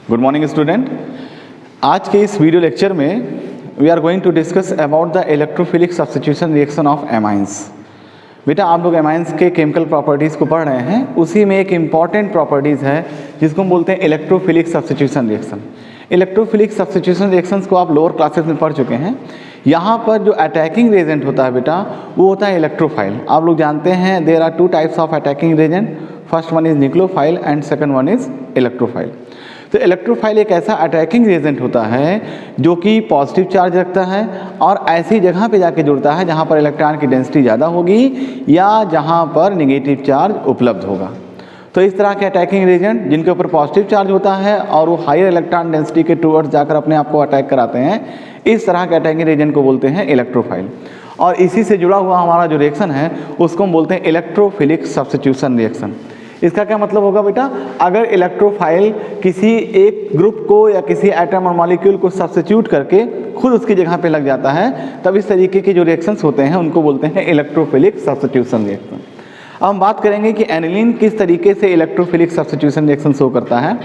Good morning student. आज के इस वीडियो लेक्चर में we are going to discuss about the electrophilic substitution reaction of amines. बेटा आप लोग एमाइंस के केमिकल प्रॉपर्टीज़ को पढ़ रहे हैं, उसी में एक इम्पॉर्टेंट प्रॉपर्टीज़ है जिसको हम बोलते हैं electrophilic substitution reaction. Electrophilic substitution reactions को आप लोअर क्लासेस में पढ़ चुके हैं। यहाँ पर जो अटैकिंग रिएजेंट होता है बेटा वो होता है इलेक्ट्रोफाइल। आप लोग जानते हैं there are two types of attacking reagent, first one is nucleophile and second one is electrophile. तो इलेक्ट्रोफाइल एक ऐसा अटैकिंग रिएजेंट होता है जो कि पॉजिटिव चार्ज रखता है और ऐसी जगह पे जाके जुड़ता है जहाँ पर इलेक्ट्रॉन की डेंसिटी ज़्यादा होगी या जहाँ पर नेगेटिव चार्ज उपलब्ध होगा। तो इस तरह के अटैकिंग रिएजेंट जिनके ऊपर पॉजिटिव चार्ज होता है और वो हायर इलेक्ट्रॉन डेंसिटी के टूवर्ड्स जाकर अपने आप को अटैक कराते हैं, इस तरह के अटैकिंग रिएजेंट को बोलते हैं इलेक्ट्रोफाइल। और इसी से जुड़ा हुआ हमारा जो रिएक्शन है उसको हम बोलते हैं इलेक्ट्रोफिलिक सब्स्टिट्यूशन रिएक्शन। इसका क्या मतलब होगा बेटा, अगर इलेक्ट्रोफाइल किसी एक ग्रुप को या किसी एटम और मॉलिक्यूल को सब्स्टिट्यूट करके खुद उसकी जगह पे लग जाता है, तब इस तरीके के जो रिएक्शंस होते हैं उनको बोलते हैं इलेक्ट्रोफिलिक सब्स्टिट्यूशन रिएक्शन। अब हम बात करेंगे कि एनिलीन किस तरीके से इलेक्ट्रोफिलिक सब्स्टिट्यूशन रिएक्शन शो करता है।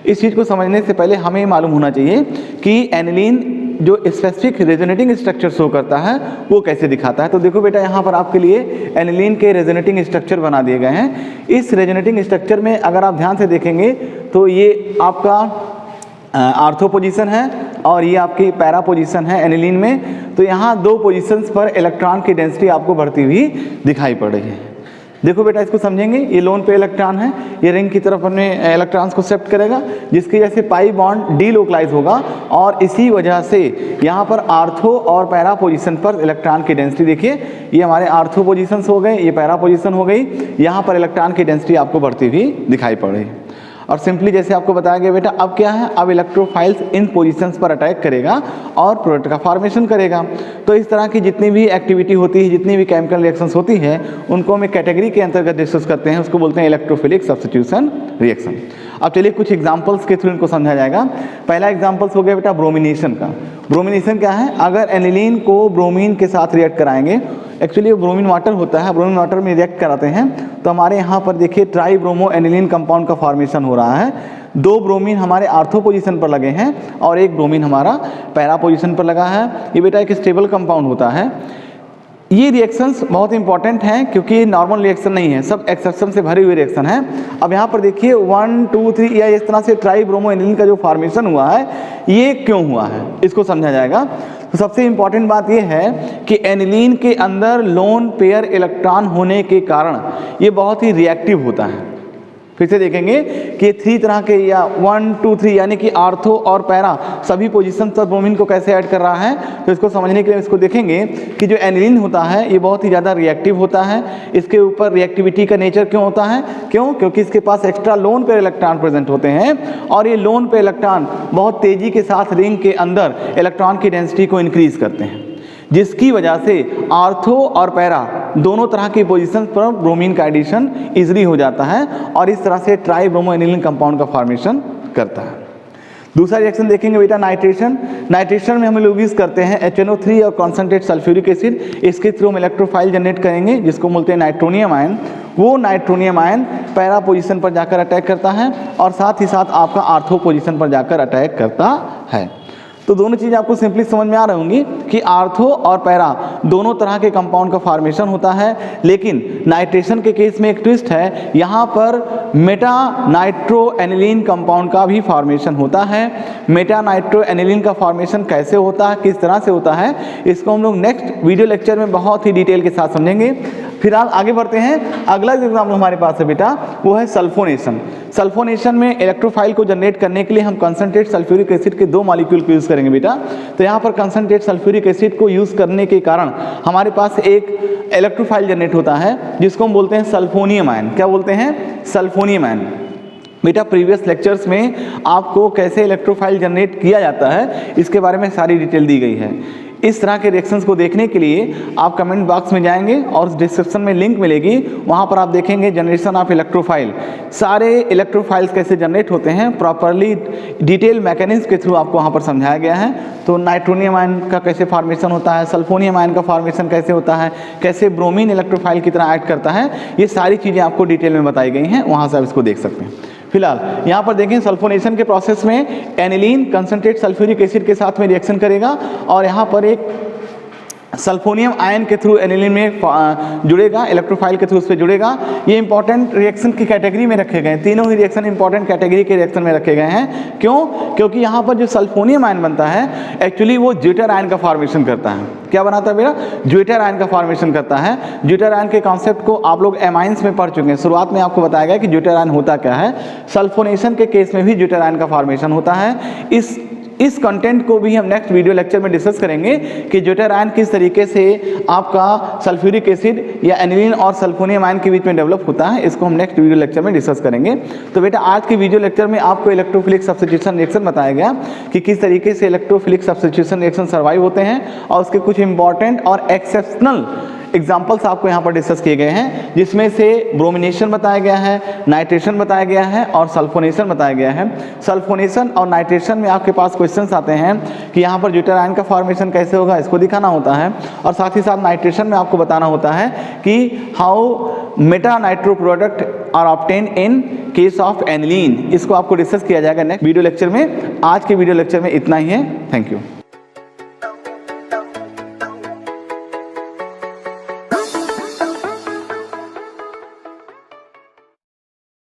इस चीज़ को समझने से पहले हमें मालूम होना चाहिए कि एनिलीन जो स्पेसिफिक रेजोनेटिंग स्ट्रक्चर शो करता है वो कैसे दिखाता है। तो देखो बेटा, यहाँ पर आपके लिए एनिलीन के रेजोनेटिंग स्ट्रक्चर बना दिए गए हैं। इस रेजोनेटिंग स्ट्रक्चर में अगर आप ध्यान से देखेंगे तो ये आपका आर्थो पोजीशन है और ये आपकी पैरा पोजीशन है एनिलीन में। तो यहाँ दो पोजीशंस पर इलेक्ट्रॉन की डेंसिटी आपको बढ़ती हुई दिखाई पड़ रही है। देखो बेटा, इसको समझेंगे, ये लोन पे इलेक्ट्रॉन है, ये रिंग की तरफ अपने इलेक्ट्रॉन्स को शिफ्ट करेगा जिसकी वजह से पाई बॉन्ड डीलोकलाइज होगा और इसी वजह से यहाँ पर आर्थो और पैरा पोजीशन पर इलेक्ट्रॉन की डेंसिटी देखिए, ये हमारे आर्थो पोजीशंस हो गए, ये पैरा पोजीशन हो गई, यहाँ पर इलेक्ट्रॉन की डेंसिटी आपको बढ़ती हुई दिखाई पड़ रही है। और सिंपली जैसे आपको बताया गया बेटा, अब क्या है, अब इलेक्ट्रोफाइल्स इन पोजीशंस पर अटैक करेगा और प्रोडक्ट का फॉर्मेशन करेगा। तो इस तरह की जितनी भी एक्टिविटी होती है, जितनी भी केमिकल रिएक्शंस होती है, उनको हम एक कैटेगरी के अंतर्गत डिस्कस करते हैं, उसको बोलते हैं इलेक्ट्रोफिलिक सब्स्टिट्यूशन रिएक्शन। अब चलिए कुछ एग्जांपल्स के थ्रू इनको समझा जाएगा। पहला एग्जांपल्स हो गया बेटा ब्रोमिनेशन का। ब्रोमिनेशन क्या है, अगर एनिलीन को ब्रोमीन के साथ रिएक्ट कराएंगे, एक्चुअली ब्रोमीन वाटर होता है, ब्रोमीन वाटर में रिएक्ट कराते हैं तो हमारे यहाँ पर देखिए ट्राई ब्रोमो एनिलीन कंपाउंड का फॉर्मेशन हो रहा है। दो ब्रोमीन हमारे आर्थो पोजीशन पर लगे हैं और एक ब्रोमीन हमारा पैरा पोजीशन पर लगा है। ये बेटा एक स्टेबल कंपाउंड होता है। ये रिएक्शंस बहुत इंपॉर्टेंट हैं क्योंकि ये नॉर्मल रिएक्शन नहीं है, सब एक्सेप्शन से भरे हुए रिएक्शन है। अब यहाँ पर देखिए 1 2 3 या इस तरह से ट्राई ब्रोमो एनिलीन का जो फॉर्मेशन हुआ है ये क्यों हुआ है, इसको समझा जाएगा। तो सबसे इम्पॉर्टेंट बात यह है कि एनिलीन के अंदर लोन पेयर इलेक्ट्रॉन होने के कारण ये बहुत ही रिएक्टिव होता है। फिर से देखेंगे कि 3 तरह के या 1 2 3 यानी कि आर्थो और पैरा सभी पोजीशन पर ब्रोमीन को कैसे ऐड कर रहा है। तो इसको समझने के लिए इसको देखेंगे कि जो एनिलीन होता है ये बहुत ही ज़्यादा रिएक्टिव होता है। इसके ऊपर रिएक्टिविटी का नेचर क्यों होता है, क्योंकि इसके पास extra lone pair electron present होते हैं और ये लोन पेयर इलेक्ट्रॉन बहुत तेज़ी के साथ रिंग के अंदर इलेक्ट्रॉन की डेंसिटी को इंक्रीज करते हैं, जिसकी वजह से आर्थो और पैरा दोनों तरह की पोजीशन पर ब्रोमीन का एडिशन इजीली हो जाता है और इस तरह से ट्राई ब्रोमो एनिलीन कंपाउंड का फॉर्मेशन करता है। दूसरा रिएक्शन देखेंगे बेटा नाइट्रेशन। नाइट्रेशन में हम लोग यूज करते हैं HNO3 और कॉन्सेंट्रेट सल्फ्यूरिक एसिड। इसके थ्रू हम इलेक्ट्रोफाइल जनरेट करेंगे जिसको बोलते हैं नाइट्रोनियम आयन। वो नाइट्रोनियम आयन पैरा पोजीशन पर जाकर अटैक करता है और साथ ही साथ आपका आर्थो पोजीशन पर जाकर अटैक करता है। तो दोनों चीज़ आपको सिंपली समझ में आ रही होंगी कि आर्थो और पैरा दोनों तरह के कंपाउंड का फॉर्मेशन होता है, लेकिन नाइट्रेशन के केस में एक ट्विस्ट है, यहाँ पर मेटा नाइट्रो एनिलीन कंपाउंड का भी फॉर्मेशन होता है। मेटा नाइट्रो एनिलीन का फॉर्मेशन कैसे होता है, किस तरह से होता है, इसको हम लोग नेक्स्ट वीडियो लेक्चर में बहुत ही डिटेल के साथ समझेंगे। फिलहाल आगे बढ़ते हैं। अगला एग्जाम्पल हमारे पास है बेटा वो है सल्फोनेशन। सल्फोनेशन में इलेक्ट्रोफाइल को जनरेट करने के लिए हम कंसंट्रेट सल्फ्यूरिक एसिड के 2 मॉलिक्यूल को यूज़ करेंगे बेटा। तो यहाँ पर कंसंट्रेट सल्फ्यूरिक एसिड को यूज़ करने के कारण हमारे पास एक इलेक्ट्रोफाइल जनरेट होता है जिसको हम बोलते हैं सल्फोनियम आयन। क्या बोलते हैं, सल्फोनियम आयन। बेटा प्रीवियस लेक्चर्स में आपको कैसे इलेक्ट्रोफाइल जनरेट किया जाता है इसके बारे में सारी डिटेल दी गई है। इस तरह के रिएक्शंस को देखने के लिए आप कमेंट बॉक्स में जाएंगे और डिस्क्रिप्शन में लिंक मिलेगी, वहाँ पर आप देखेंगे जनरेशन ऑफ इलेक्ट्रोफाइल, सारे इलेक्ट्रोफाइल्स कैसे जनरेट होते हैं प्रॉपरली डिटेल मैकेनिज्म के थ्रू आपको वहाँ पर समझाया गया है। तो नाइट्रोनियम आयन का कैसे फॉर्मेशन होता है, सल्फोनियम आयन का फॉर्मेशन कैसे होता है, कैसे ब्रोमीन इलेक्ट्रोफाइल की तरह ऐड करता है, ये सारी चीज़ें आपको डिटेल में बताई गई हैं, वहाँ से आप इसको देख सकते हैं। फिलहाल यहाँ पर देखें सल्फोनेशन के प्रोसेस में एनिलीन कंसंट्रेट सल्फ्यूरिक एसिड के साथ में रिएक्शन करेगा और यहाँ पर एक सल्फोनियम आयन के थ्रू एनिलीन में जुड़ेगा, इलेक्ट्रोफाइल के थ्रू उस पर जुड़ेगा। ये इंपॉर्टेंट रिएक्शन की कैटेगरी में रखे गए हैं, तीनों ही रिएक्शन इंपॉर्टेंट कैटेगरी के रिएक्शन में रखे गए हैं। क्यों? क्योंकि यहाँ पर जो सल्फोनियम आयन बनता है एक्चुअली वो ज्यूटर आयन का फॉर्मेशन करता है। क्या बनाता है बेटा? ज्यूटर आयन का फॉर्मेशन करता है। ज्यूटर आयन के कॉन्सेप्ट को आप लोग एमाइंस में पढ़ चुके हैं। शुरुआत में आपको बताया गया कि ज्यूटर आयन होता क्या है। सल्फोनेशन के केस में भी ज्यूटर आयन का फॉर्मेशन होता है। इस कंटेंट को भी हम नेक्स्ट वीडियो लेक्चर में डिस्कस करेंगे कि ज्यूटर आयन किस तरीके से आपका सल्फ्यूरिक एसिड या एनिलीन और सल्फोनियम आयन के बीच में डेवलप होता है। इसको हम नेक्स्ट वीडियो लेक्चर में डिस्कस करेंगे। तो बेटा आज के वीडियो लेक्चर में आपको इलेक्ट्रोफिलिक सब्स्टिट्यूशन रिएक्शन बताया गया कि किस तरीके से इलेक्ट्रोफिलिक सब्स्टिट्यूशन रिएक्शन सर्वाइव होते हैं और उसके कुछ इंपॉर्टेंट और एक्सेप्शनल एग्जाम्पल्स आपको यहाँ पर डिस्कस किए गए हैं, जिसमें से ब्रोमिनेशन बताया गया है, नाइट्रेशन बताया गया है और सल्फोनेशन बताया गया है। सल्फोनेशन और नाइट्रेशन में आपके पास क्वेश्चंस आते हैं कि यहाँ पर ज्यूटर आयन का फॉर्मेशन कैसे होगा, इसको दिखाना होता है। और साथ ही साथ नाइट्रेशन में आपको बताना होता है कि how meta nitro product are obtain in case of aniline. इसको आपको डिस्कस किया जाएगा नेक्स्ट वीडियो लेक्चर में। आज के वीडियो लेक्चर में इतना ही है। Thank you.